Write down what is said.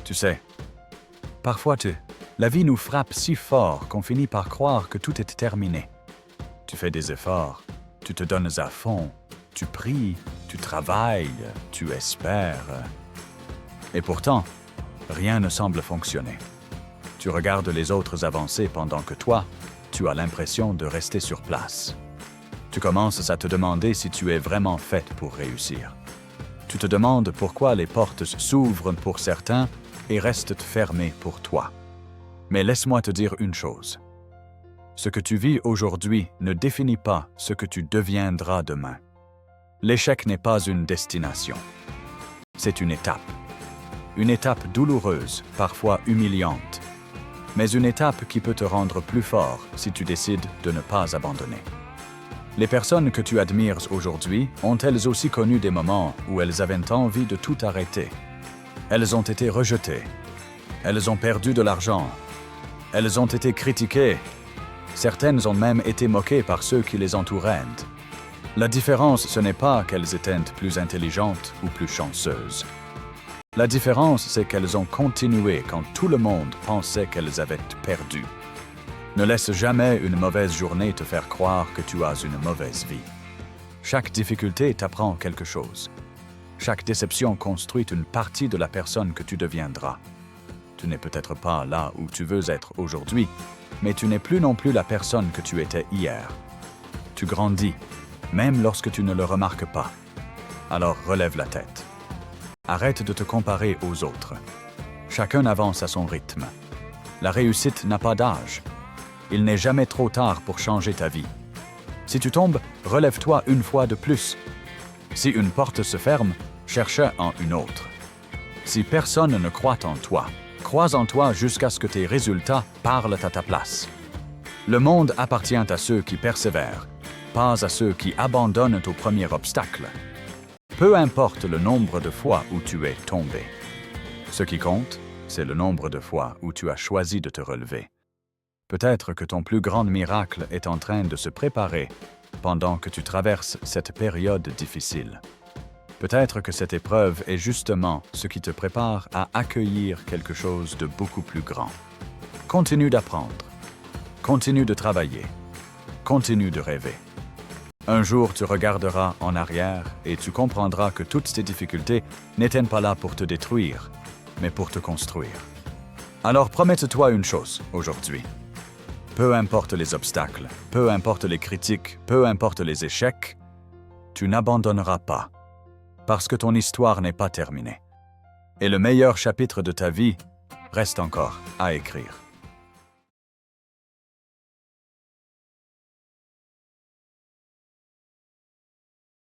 Tu sais, parfois la vie nous frappe si fort qu'on finit par croire que tout est terminé. Tu fais des efforts, tu te donnes à fond, tu pries, tu travailles, tu espères. Et pourtant, rien ne semble fonctionner. Tu regardes les autres avancer pendant que toi, tu as l'impression de rester sur place. Tu commences à te demander si tu es vraiment faite pour réussir. Tu te demandes pourquoi les portes s'ouvrent pour certains et restent fermées pour toi. Mais laisse-moi te dire une chose. Ce que tu vis aujourd'hui ne définit pas ce que tu deviendras demain. L'échec n'est pas une destination. C'est une étape. Une étape douloureuse, parfois humiliante, mais une étape qui peut te rendre plus fort si tu décides de ne pas abandonner. Les personnes que tu admires aujourd'hui ont elles aussi connu des moments où elles avaient envie de tout arrêter. Elles ont été rejetées. Elles ont perdu de l'argent. Elles ont été critiquées. Certaines ont même été moquées par ceux qui les entouraient. La différence, ce n'est pas qu'elles étaient plus intelligentes ou plus chanceuses. La différence, c'est qu'elles ont continué quand tout le monde pensait qu'elles avaient perdu. Ne laisse jamais une mauvaise journée te faire croire que tu as une mauvaise vie. Chaque difficulté t'apprend quelque chose. Chaque déception construit une partie de la personne que tu deviendras. Tu n'es peut-être pas là où tu veux être aujourd'hui, mais tu n'es plus non plus la personne que tu étais hier. Tu grandis, même lorsque tu ne le remarques pas. Alors relève la tête. Arrête de te comparer aux autres. Chacun avance à son rythme. La réussite n'a pas d'âge. Il n'est jamais trop tard pour changer ta vie. Si tu tombes, relève-toi une fois de plus. Si une porte se ferme, cherche en une autre. Si personne ne croit en toi, crois en toi jusqu'à ce que tes résultats parlent à ta place. Le monde appartient à ceux qui persévèrent, pas à ceux qui abandonnent au premier obstacle. Peu importe le nombre de fois où tu es tombé. Ce qui compte, c'est le nombre de fois où tu as choisi de te relever. Peut-être que ton plus grand miracle est en train de se préparer pendant que tu traverses cette période difficile. Peut-être que cette épreuve est justement ce qui te prépare à accueillir quelque chose de beaucoup plus grand. Continue d'apprendre. Continue de travailler. Continue de rêver. Un jour, tu regarderas en arrière et tu comprendras que toutes ces difficultés n'étaient pas là pour te détruire, mais pour te construire. Alors promets-toi une chose aujourd'hui. Peu importe les obstacles, peu importe les critiques, peu importe les échecs, tu n'abandonneras pas, parce que ton histoire n'est pas terminée. Et le meilleur chapitre de ta vie reste encore à écrire.